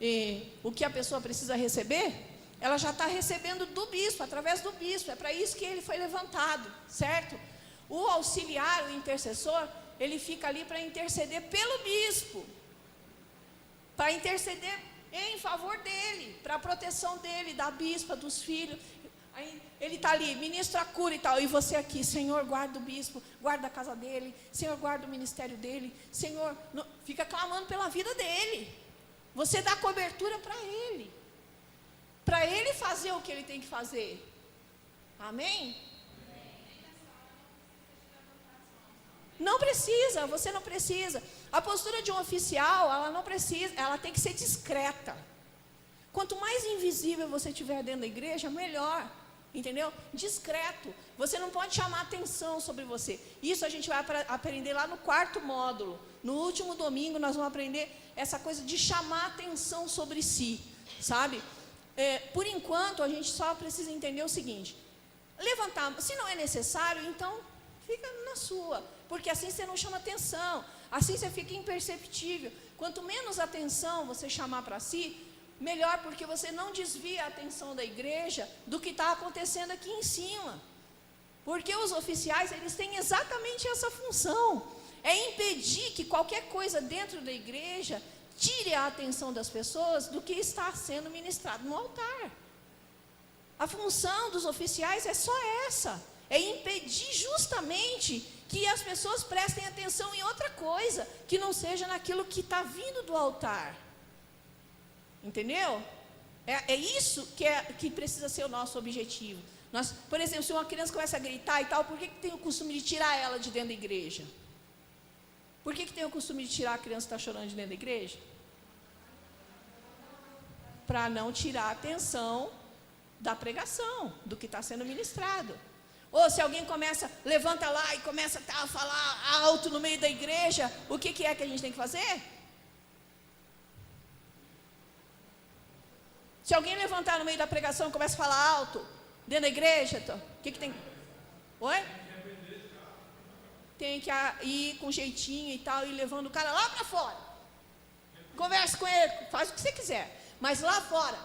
e o que a pessoa precisa receber, ela já está recebendo do bispo, através do bispo, é para isso que ele foi levantado, certo? O auxiliar, o intercessor, ele fica ali para interceder pelo bispo, para interceder em favor dele, para a proteção dele, da bispa, dos filhos. Aí ele está ali, ministra a cura e tal, e você aqui: Senhor, guarda o bispo, guarda a casa dele, Senhor, guarda o ministério dele, Senhor, fica clamando pela vida dele. Você dá cobertura para ele fazer o que ele tem que fazer. Amém? Não precisa, você não precisa. A postura de um oficial, ela não precisa, ela tem que ser discreta. Quanto mais invisível você estiver dentro da igreja, melhor. Entendeu? Discreto. Você não pode chamar atenção sobre você. Isso a gente vai aprender lá no 4º módulo. No último domingo nós vamos aprender essa coisa de chamar atenção sobre si, sabe? Por enquanto a gente só precisa entender o seguinte: levantar, se não é necessário, então fica na sua, porque assim você não chama atenção, assim você fica imperceptível. Quanto menos atenção você chamar para si, melhor, porque você não desvia a atenção da igreja do que está acontecendo aqui em cima. Porque os oficiais, eles têm exatamente essa função, é impedir que qualquer coisa dentro da igreja tire a atenção das pessoas do que está sendo ministrado no altar. A função dos oficiais é só essa, é impedir justamente que as pessoas prestem atenção em outra coisa, que não seja naquilo que está vindo do altar. Entendeu? É isso que precisa ser o nosso objetivo. Por exemplo, se uma criança começa a gritar e tal, por que tem o costume de tirar ela de dentro da igreja? Por que tem o costume de tirar a criança que está chorando de dentro da igreja? Para não tirar a atenção da pregação, do que está sendo ministrado. Ou se alguém levanta lá e começa a falar alto no meio da igreja, o que é que a gente tem que fazer? Se alguém levantar no meio da pregação e começa a falar alto, Dentro da igreja? O que tem? Oi? Tem que ir com jeitinho e tal, e levando o cara lá para fora. Conversa com ele, faz o que você quiser. Mas lá fora.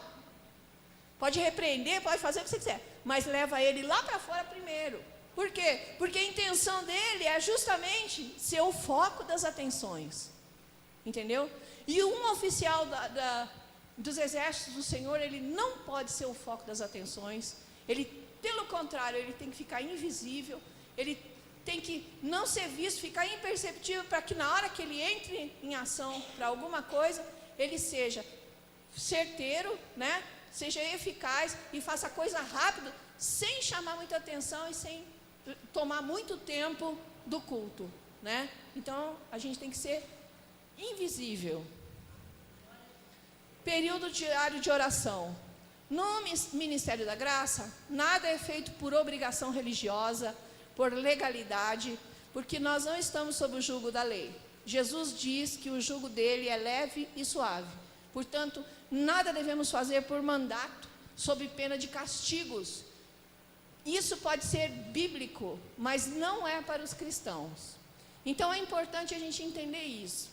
Pode repreender, pode fazer o que você quiser. Mas leva ele lá para fora primeiro. Por quê? Porque a intenção dele é justamente ser o foco das atenções. Entendeu? E um oficial dos exércitos do Senhor, ele não pode ser o foco das atenções. Ele, pelo contrário, ele tem que ficar invisível. Ele tem que não ser visto, ficar imperceptível, para que na hora que ele entre em ação para alguma coisa, ele seja certeiro, né? Seja eficaz e faça a coisa rápido, sem chamar muita atenção e sem tomar muito tempo do culto, né? Então, a gente tem que ser invisível. Período diário de oração. No Ministério da Graça, nada é feito por obrigação religiosa, por legalidade, porque nós não estamos sob o jugo da lei. Jesus diz que o jugo dele é leve e suave. Portanto, nada devemos fazer por mandato, sob pena de castigos. Isso pode ser bíblico, mas não é para os cristãos. Então é importante a gente entender isso.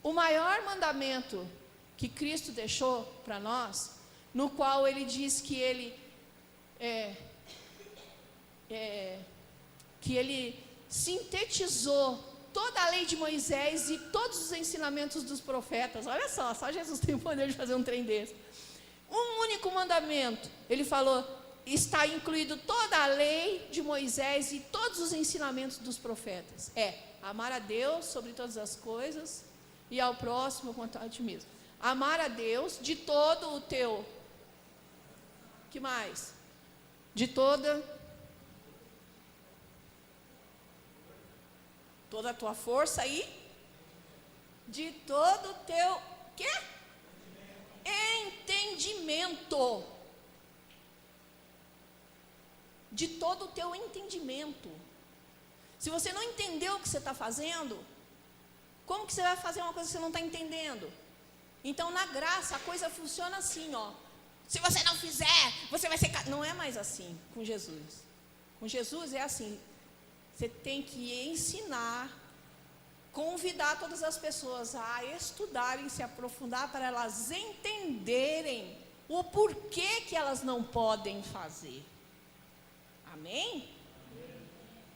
O maior mandamento que Cristo deixou para nós, no qual ele diz que ele sintetizou toda a lei de Moisés e todos os ensinamentos dos profetas. Olha só Jesus tem o poder de fazer um trem desse. Um único mandamento, ele falou, está incluído toda a lei de Moisés e todos os ensinamentos dos profetas. Amar a Deus sobre todas as coisas e ao próximo quanto a ti mesmo. Amar a Deus de todo o teu... que mais? De toda a tua força e de todo o teu quê? Entendimento. De todo o teu entendimento. Se você não entendeu o que você está fazendo, como que você vai fazer uma coisa que você não está entendendo? Então, na graça, a coisa funciona assim, ó. Se você não fizer, você vai ser... Não é mais assim com Jesus. Com Jesus é assim. Você tem que ensinar, convidar todas as pessoas a estudarem, se aprofundar, para elas entenderem o porquê que elas não podem fazer. Amém?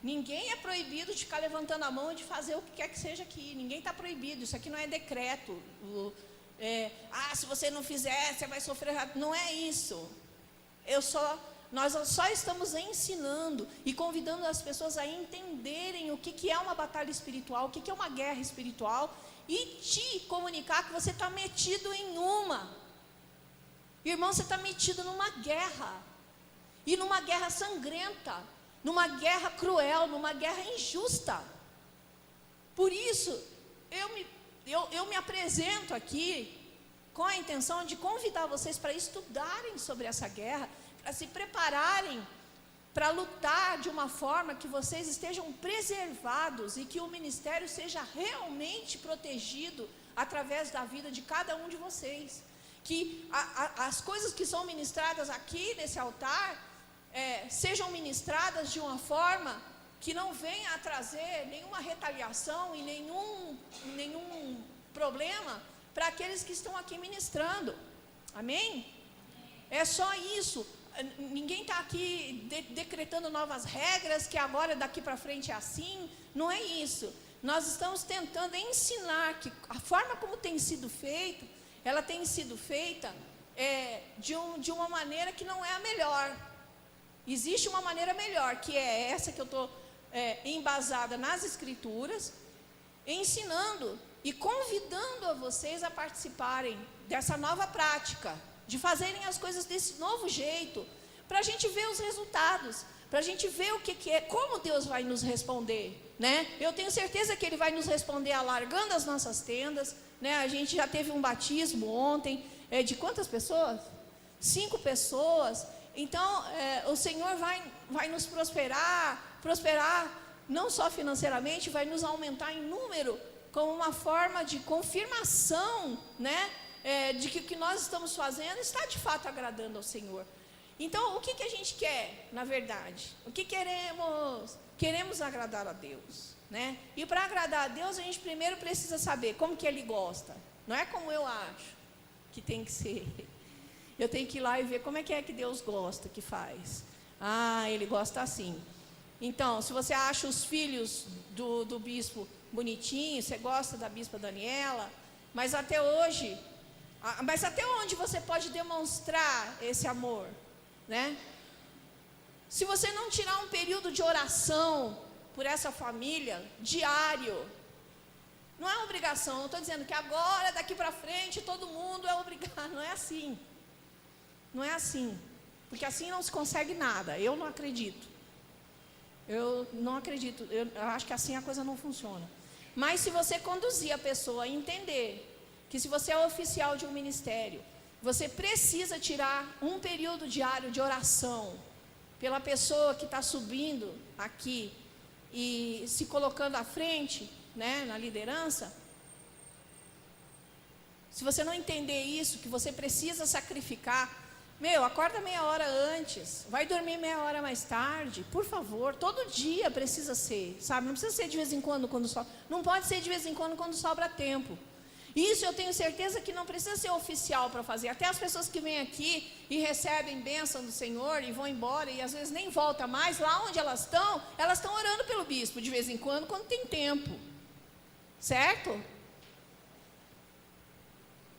Ninguém é proibido de ficar levantando a mão e de fazer o que quer que seja aqui. Ninguém está proibido. Isso aqui não é decreto. Se você não fizer, você vai sofrer. Não é isso. Nós só estamos ensinando e convidando as pessoas a entenderem o que é uma batalha espiritual, o que é uma guerra espiritual, e te comunicar que você está metido em uma. Irmão, você está metido numa guerra. E numa guerra sangrenta, numa guerra cruel, numa guerra injusta. Por isso, eu me apresento aqui com a intenção de convidar vocês para estudarem sobre essa guerra, para se prepararem para lutar de uma forma que vocês estejam preservados e que o ministério seja realmente protegido através da vida de cada um de vocês. Que as coisas que são ministradas aqui nesse altar sejam ministradas de uma forma que não venha a trazer nenhuma retaliação e nenhum problema para aqueles que estão aqui ministrando. Amém? É só isso. Ninguém está aqui decretando novas regras, que agora daqui para frente é assim. Não é isso. Nós estamos tentando ensinar que a forma como tem sido feita, ela tem sido feita de uma maneira que não é a melhor. Existe uma maneira melhor, que é essa que eu estou embasada nas Escrituras, ensinando e convidando a vocês a participarem dessa nova prática, de fazerem as coisas desse novo jeito, para a gente ver os resultados, para a gente ver o que é, como Deus vai nos responder, né? Eu tenho certeza que Ele vai nos responder alargando as nossas tendas, né? A gente já teve um batismo ontem, de quantas pessoas? 5 pessoas. Então, o Senhor vai nos prosperar não só financeiramente, vai nos aumentar em número, como uma forma de confirmação, né? de que o que nós estamos fazendo está de fato agradando ao Senhor. Então, o que a gente quer, na verdade? O que queremos? Queremos agradar a Deus, né? E para agradar a Deus, a gente primeiro precisa saber como que Ele gosta. Não é como eu acho que tem que ser. Eu tenho que ir lá e ver como é que Deus gosta que faz. Ah, Ele gosta assim. Então, se você acha os filhos do bispo bonitinhos, você gosta da bispa Daniela, mas até hoje, mas até onde você pode demonstrar esse amor, né? Se você não tirar um período de oração por essa família, diário, não é obrigação, não estou dizendo que agora, daqui para frente, todo mundo é obrigado, não é assim. Não é assim, porque assim não se consegue nada, eu não acredito. Eu não acredito, eu acho que assim a coisa não funciona. Mas se você conduzir a pessoa a entender que se você é oficial de um ministério, você precisa tirar um período diário de oração pela pessoa que está subindo aqui e se colocando à frente, né, na liderança. Se você não entender isso, que você precisa sacrificar, acorda meia hora antes, vai dormir meia hora mais tarde, por favor, todo dia precisa ser, sabe? Não precisa ser de vez em quando sobra, não pode ser de vez em quando sobra tempo. Isso eu tenho certeza que não precisa ser oficial para fazer. Até as pessoas que vêm aqui e recebem bênção do Senhor e vão embora e às vezes nem voltam mais, lá onde elas estão orando pelo bispo de vez em quando tem tempo, certo?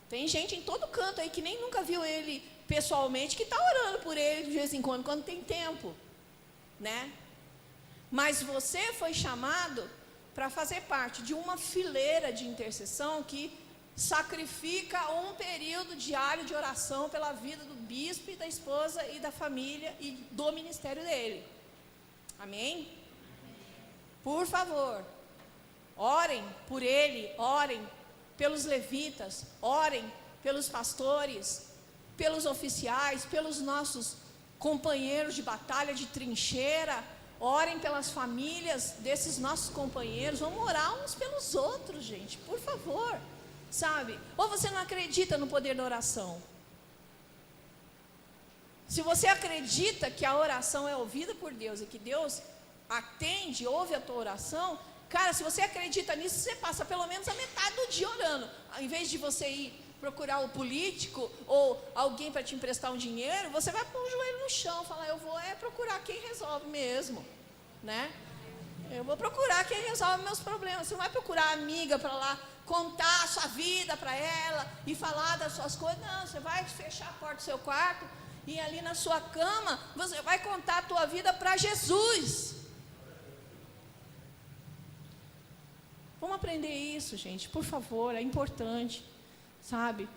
Tem gente em todo canto aí que nem nunca viu ele pessoalmente, que está orando por ele de vez em quando tem tempo, né? Mas você foi chamado para fazer parte de uma fileira de intercessão que sacrifica um período diário de oração pela vida do bispo e da esposa e da família e do ministério dele. Amém? Por favor, orem por ele, orem pelos levitas, orem pelos pastores, pelos oficiais, pelos nossos companheiros de batalha, de trincheira. Orem pelas famílias desses nossos companheiros. Vamos orar uns pelos outros, gente, por favor, sabe? Ou você não acredita no poder da oração? Se você acredita que a oração é ouvida por Deus e que Deus atende, ouve a tua oração, cara, se você acredita nisso, você passa pelo menos a metade do dia orando. Ao invés de você ir procurar o político ou alguém para te emprestar um dinheiro, você vai pôr o joelho no chão, falar, eu vou procurar quem resolve mesmo, né? Eu vou procurar quem resolve meus problemas. Você não vai procurar a amiga para lá contar a sua vida para ela e falar das suas coisas. Não, você vai fechar a porta do seu quarto e ali na sua cama você vai contar a tua vida para Jesus. Vamos aprender isso, gente, por favor, é importante, sabe?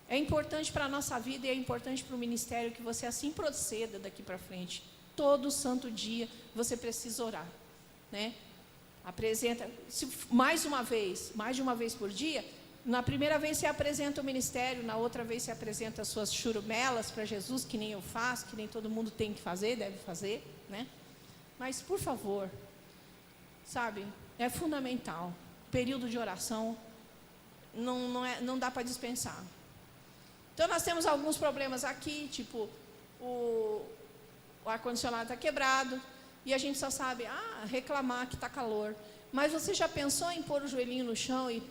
É importante para a nossa vida e é importante para o ministério que você assim proceda daqui para frente. Todo santo dia você precisa orar, né? Apresenta, mais de uma vez por dia. Na primeira vez você apresenta o ministério, na outra vez você apresenta as suas churumelas para Jesus, que nem eu faço, que nem todo mundo tem que fazer, deve fazer, né? Mas, por favor, sabe, é fundamental. Período de oração não dá para dispensar. Então nós temos alguns problemas aqui, tipo o ar-condicionado está quebrado e a gente só sabe reclamar que está calor. Mas você já pensou em pôr o joelhinho no chão e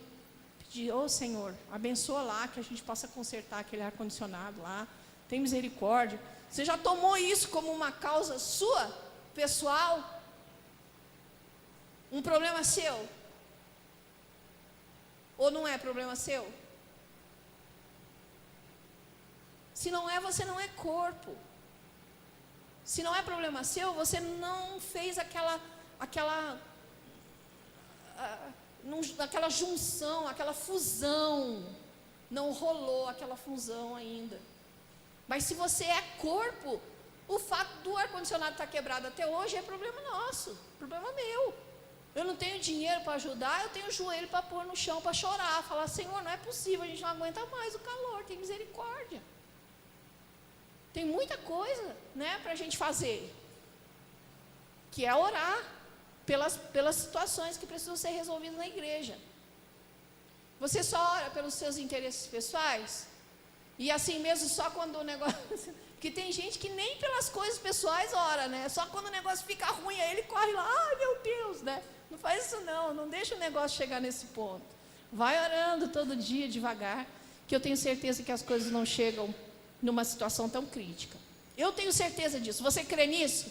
pedir, Senhor, abençoa lá que a gente possa consertar aquele ar-condicionado lá, tem misericórdia. Você já tomou isso como uma causa sua, pessoal? Um problema seu? Ou não é problema seu? Se não é, você não é corpo. Se não é problema seu, você não fez aquela junção, aquela fusão. Não rolou aquela fusão ainda. Mas se você é corpo, o fato do ar-condicionado estar quebrado até hoje é problema nosso, problema meu. Eu não tenho dinheiro para ajudar, eu tenho o joelho para pôr no chão, para chorar, falar, Senhor, não é possível, a gente não aguenta mais o calor, tem misericórdia. Tem muita coisa, né, para a gente fazer, que é orar pelas situações que precisam ser resolvidas na igreja. Você só ora pelos seus interesses pessoais? E assim mesmo, só quando o negócio... Porque tem gente que nem pelas coisas pessoais ora, né? Só quando o negócio fica ruim, aí ele corre lá, ai meu Deus, né? Não faz isso não deixa o negócio chegar nesse ponto. Vai orando todo dia, devagar, que eu tenho certeza que as coisas não chegam numa situação tão crítica. Eu tenho certeza disso. Você crê nisso?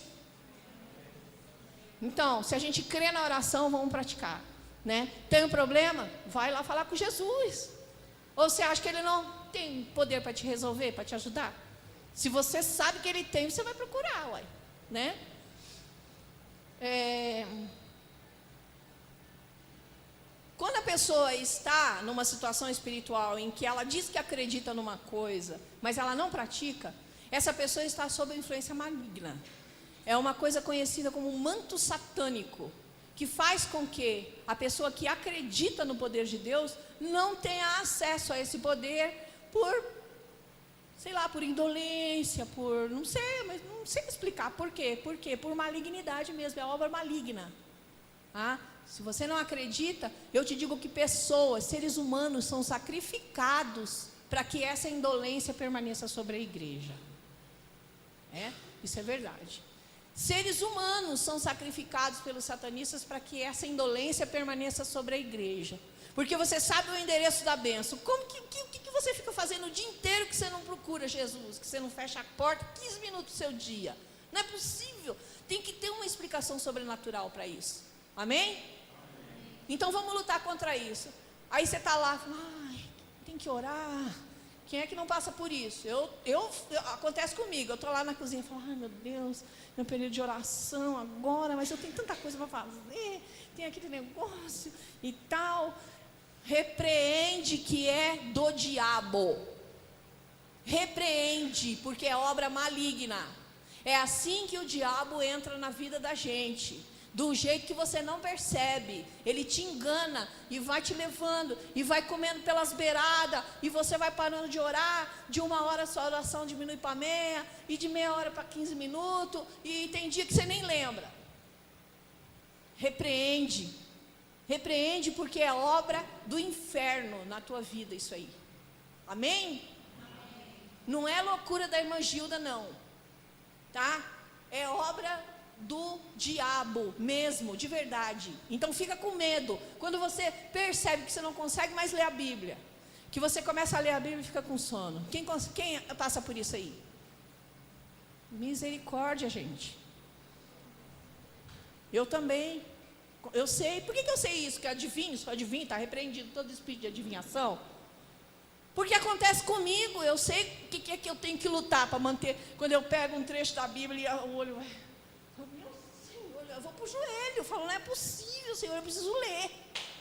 Então, se a gente crê na oração, vamos praticar, né? Tem um problema? Vai lá falar com Jesus. Ou você acha que ele não tem poder para te resolver, para te ajudar? Se você sabe que ele tem, você vai procurar, uai, né? Quando a pessoa está numa situação espiritual em que ela diz que acredita numa coisa, mas ela não pratica, essa pessoa está sob a influência maligna. É uma coisa conhecida como manto satânico, que faz com que a pessoa que acredita no poder de Deus não tenha acesso a esse poder por, sei lá, por indolência, por, não sei explicar por quê. Por quê? Por malignidade mesmo, é obra maligna. Se você não acredita, eu te digo que pessoas, seres humanos são sacrificados para que essa indolência permaneça sobre a igreja. Isso é verdade. Seres humanos são sacrificados pelos satanistas para que essa indolência permaneça sobre a igreja. Porque você sabe o endereço da bênção. O que você fica fazendo o dia inteiro que você não procura Jesus? Que você não fecha a porta 15 minutos do seu dia? Não é possível. Tem que ter uma explicação sobrenatural para isso. Amém? Então vamos lutar contra isso. Aí você está lá, tem que orar. Quem é que não passa por isso? Acontece comigo. Eu estou lá na cozinha e falo, meu Deus, meu período de oração agora, mas eu tenho tanta coisa para fazer, tem aquele negócio e tal. Repreende que é do diabo. Repreende, porque é obra maligna. É assim que o diabo entra na vida da gente. Do jeito que você não percebe. Ele te engana e vai te levando e vai comendo pelas beiradas, e você vai parando de orar. De 1 hora sua oração diminui para meia, e de meia hora para 15 minutos, e tem dia que você nem lembra. Repreende. Repreende, porque é obra do inferno na tua vida isso aí. Amém? Não é loucura da irmã Gilda não, tá? É obra do diabo mesmo, de verdade. Então fica com medo. Quando você percebe que você não consegue mais ler a Bíblia, que você começa a ler a Bíblia e fica com sono. Quem passa por isso aí? Misericórdia, gente. Eu também. Eu sei. Por que eu sei isso? Que adivinho, só adivinho, está repreendido todo espírito de adivinhação. Porque acontece comigo. Eu sei o que é que eu tenho que lutar para manter. Quando eu pego um trecho da Bíblia e o olho vai... Meu Senhor, eu vou para o joelho. Eu falo, não é possível, Senhor, eu preciso ler.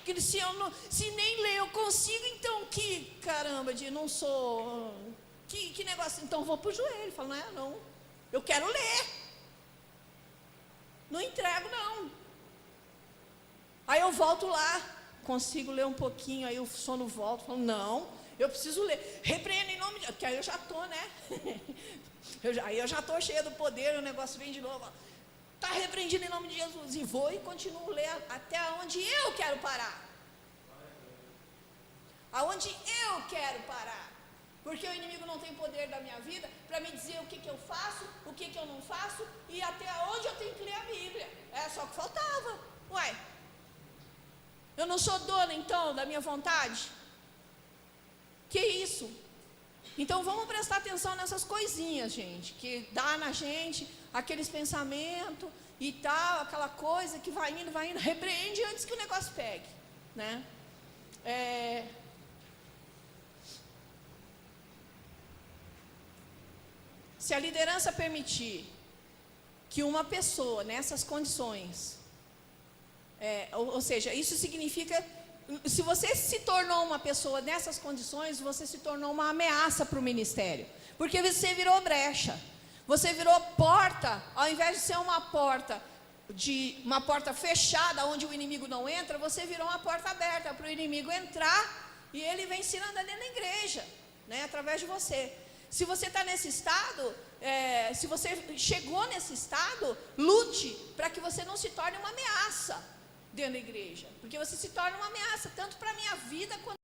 Porque se nem ler eu consigo, então que caramba, não sou... Que negócio, então eu vou para o joelho. Eu falo, não, eu quero ler. Não entrego, não. Aí eu volto lá, consigo ler um pouquinho, aí o sono volta, falo, não, eu preciso ler. Repreendo em nome de Deus, porque aí eu já estou, né? Aí eu já estou cheia do poder, o negócio vem de novo. Está repreendido em nome de Jesus. E vou e continuo a ler até onde eu quero parar. Aonde eu quero parar. Porque o inimigo não tem poder da minha vida para me dizer o que eu faço, o que eu não faço e até onde eu tenho que ler a Bíblia. É só o que faltava. Uai, eu não sou dona então da minha vontade? Que isso? Então vamos prestar atenção nessas coisinhas, gente, que dá na gente aqueles pensamentos e tal, aquela coisa que vai indo, repreende antes que o negócio pegue, né? Se a liderança permitir que uma pessoa nessas condições, ou seja, isso significa, se você se tornou uma pessoa nessas condições, você se tornou uma ameaça para o ministério, porque você virou brecha, você virou porta, ao invés de ser uma porta fechada, onde o inimigo não entra, você virou uma porta aberta para o inimigo entrar, e ele vem ensinando ali na igreja, né, através de você. Se você está nesse estado, se você chegou nesse estado, lute para que você não se torne uma ameaça dentro da igreja, porque você se torna uma ameaça tanto para a minha vida quanto